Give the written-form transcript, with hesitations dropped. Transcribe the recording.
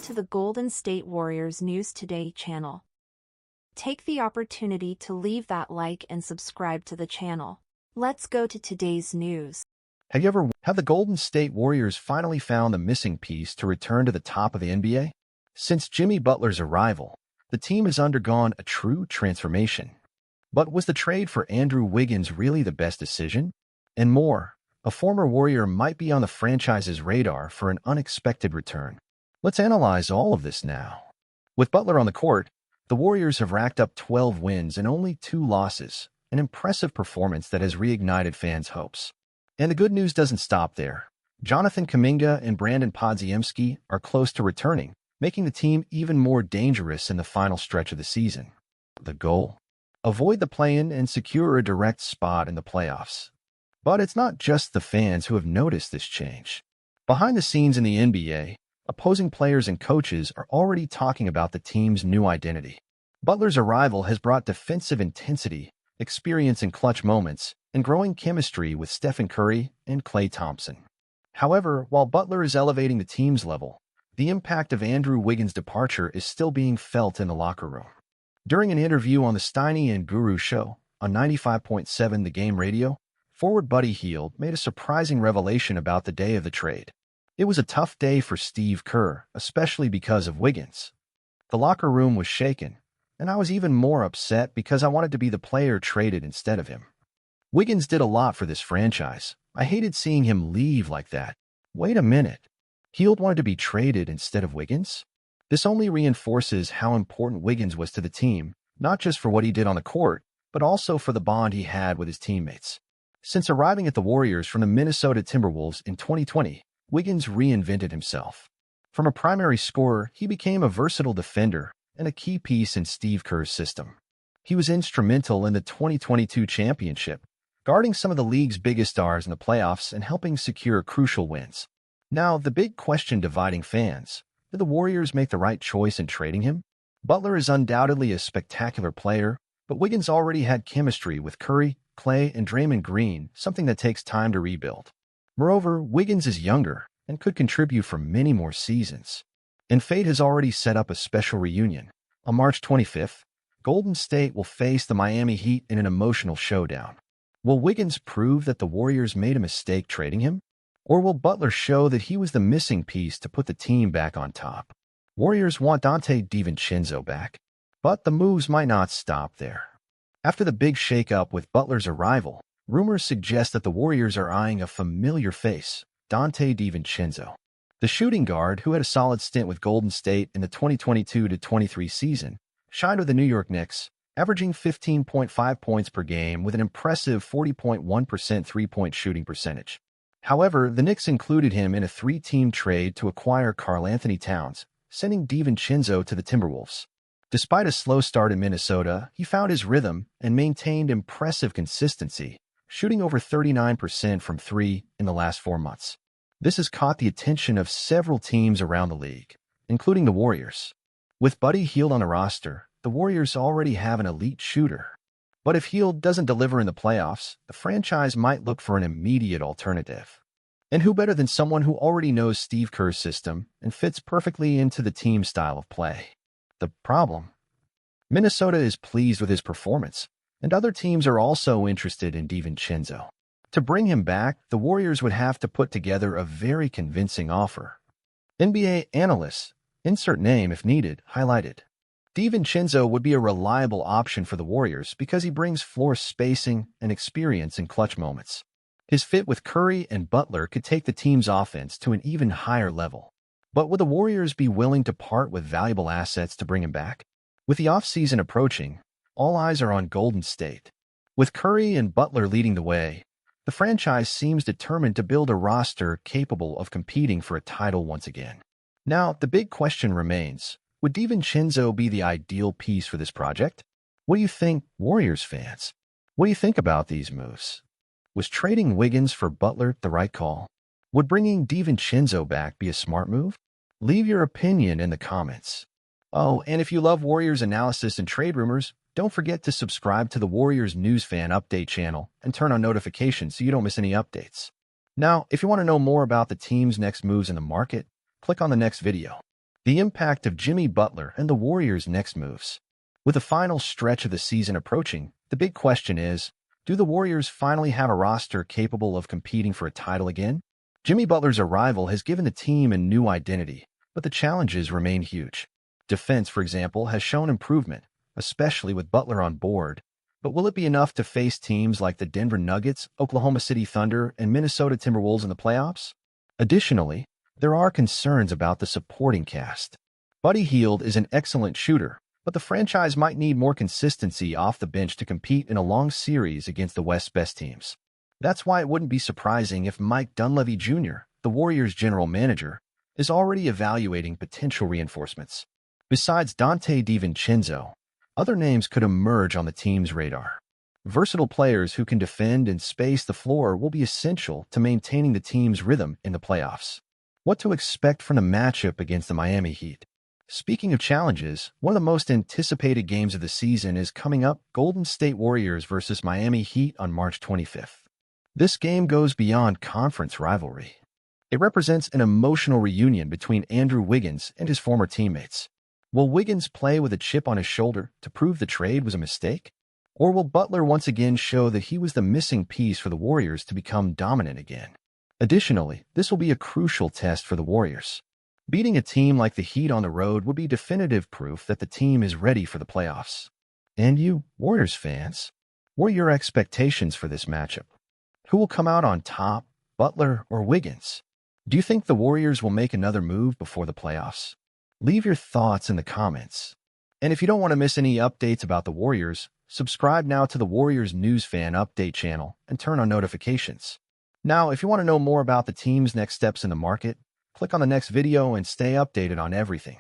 To the Golden State Warriors News Today channel. Take the opportunity to leave that like and subscribe to the channel. Let's go to today's news. Have the Golden State Warriors finally found the missing piece to return to the top of the NBA? Since Jimmy Butler's arrival, the team has undergone a true transformation. But was the trade for Andrew Wiggins really the best decision? And more, a former Warrior might be on the franchise's radar for an unexpected return. Let's analyze all of this now. With Butler on the court, the Warriors have racked up 12 wins and only 2 losses, an impressive performance that has reignited fans' hopes. And the good news doesn't stop there. Jonathan Kuminga and Brandon Podziemski are close to returning, making the team even more dangerous in the final stretch of the season. The goal? Avoid the play-in and secure a direct spot in the playoffs. But it's not just the fans who have noticed this change. Behind the scenes in the NBA, opposing players and coaches are already talking about the team's new identity. Butler's arrival has brought defensive intensity, experience in clutch moments, and growing chemistry with Stephen Curry and Klay Thompson. However, while Butler is elevating the team's level, the impact of Andrew Wiggins' departure is still being felt in the locker room. During an interview on the Steiny and Guru show on 95.7 The Game Radio, forward Buddy Hield made a surprising revelation about the day of the trade. It was a tough day for Steve Kerr, especially because of Wiggins. The locker room was shaken, and I was even more upset because I wanted to be the player traded instead of him. Wiggins did a lot for this franchise. I hated seeing him leave like that. Wait a minute. Hield wanted to be traded instead of Wiggins? This only reinforces how important Wiggins was to the team, not just for what he did on the court, but also for the bond he had with his teammates. Since arriving at the Warriors from the Minnesota Timberwolves in 2020, Wiggins reinvented himself. From a primary scorer, he became a versatile defender and a key piece in Steve Kerr's system. He was instrumental in the 2022 championship, guarding some of the league's biggest stars in the playoffs and helping secure crucial wins. Now, the big question dividing fans: did the Warriors make the right choice in trading him? Butler is undoubtedly a spectacular player, but Wiggins already had chemistry with Curry, Klay, and Draymond Green, something that takes time to rebuild. Moreover, Wiggins is younger and could contribute for many more seasons. And fate has already set up a special reunion. On March 25th, Golden State will face the Miami Heat in an emotional showdown. Will Wiggins prove that the Warriors made a mistake trading him? Or will Butler show that he was the missing piece to put the team back on top? Warriors want Donte DiVincenzo back, but the moves might not stop there. After the big shakeup with Butler's arrival, rumors suggest that the Warriors are eyeing a familiar face, Donte DiVincenzo. The shooting guard, who had a solid stint with Golden State in the 2022-23 season, shined with the New York Knicks, averaging 15.5 points per game with an impressive 40.1% three-point shooting percentage. However, the Knicks included him in a 3-team trade to acquire Karl-Anthony Towns, sending DiVincenzo to the Timberwolves. Despite a slow start in Minnesota, he found his rhythm and maintained impressive consistency, shooting over 39% from 3 in the last 4 months. This has caught the attention of several teams around the league, including the Warriors. With Buddy Hield on the roster, the Warriors already have an elite shooter. But if Hield doesn't deliver in the playoffs, the franchise might look for an immediate alternative. And who better than someone who already knows Steve Kerr's system and fits perfectly into the team's style of play? The problem? Minnesota is pleased with his performance, and other teams are also interested in DiVincenzo. To bring him back, the Warriors would have to put together a very convincing offer. NBA analysts, insert name if needed, highlighted. DiVincenzo would be a reliable option for the Warriors because he brings floor spacing and experience in clutch moments. His fit with Curry and Butler could take the team's offense to an even higher level. But would the Warriors be willing to part with valuable assets to bring him back? With the offseason approaching, all eyes are on Golden State. With Curry and Butler leading the way, the franchise seems determined to build a roster capable of competing for a title once again. Now, the big question remains: would DiVincenzo be the ideal piece for this project? What do you think, Warriors fans? What do you think about these moves? Was trading Wiggins for Butler the right call? Would bringing DiVincenzo back be a smart move? Leave your opinion in the comments. Oh, and if you love Warriors analysis and trade rumors, don't forget to subscribe to the Warriors News Fan Update channel and turn on notifications so you don't miss any updates. Now, if you want to know more about the team's next moves in the market, click on the next video. The impact of Jimmy Butler and the Warriors' next moves. With the final stretch of the season approaching, the big question is, do the Warriors finally have a roster capable of competing for a title again? Jimmy Butler's arrival has given the team a new identity, but the challenges remain huge. Defense, for example, has shown improvement, especially with Butler on board. But will it be enough to face teams like the Denver Nuggets, Oklahoma City Thunder, and Minnesota Timberwolves in the playoffs? Additionally, there are concerns about the supporting cast. Buddy Hield is an excellent shooter, but the franchise might need more consistency off the bench to compete in a long series against the West's best teams. That's why it wouldn't be surprising if Mike Dunleavy Jr., the Warriors' general manager, is already evaluating potential reinforcements. Besides Dante DiVincenzo, other names could emerge on the team's radar. Versatile players who can defend and space the floor will be essential to maintaining the team's rhythm in the playoffs. What to expect from the matchup against the Miami Heat? Speaking of challenges, one of the most anticipated games of the season is coming up: Golden State Warriors versus Miami Heat on March 25th. This game goes beyond conference rivalry. It represents an emotional reunion between Andrew Wiggins and his former teammates. Will Wiggins play with a chip on his shoulder to prove the trade was a mistake? Or will Butler once again show that he was the missing piece for the Warriors to become dominant again? Additionally, this will be a crucial test for the Warriors. Beating a team like the Heat on the road would be definitive proof that the team is ready for the playoffs. And you, Warriors fans, what are your expectations for this matchup? Who will come out on top, Butler or Wiggins? Do you think the Warriors will make another move before the playoffs? Leave your thoughts in the comments. And if you don't want to miss any updates about the Warriors, subscribe now to the Warriors News Fan Update channel and turn on notifications. Now, if you want to know more about the team's next steps in the market, click on the next video and stay updated on everything.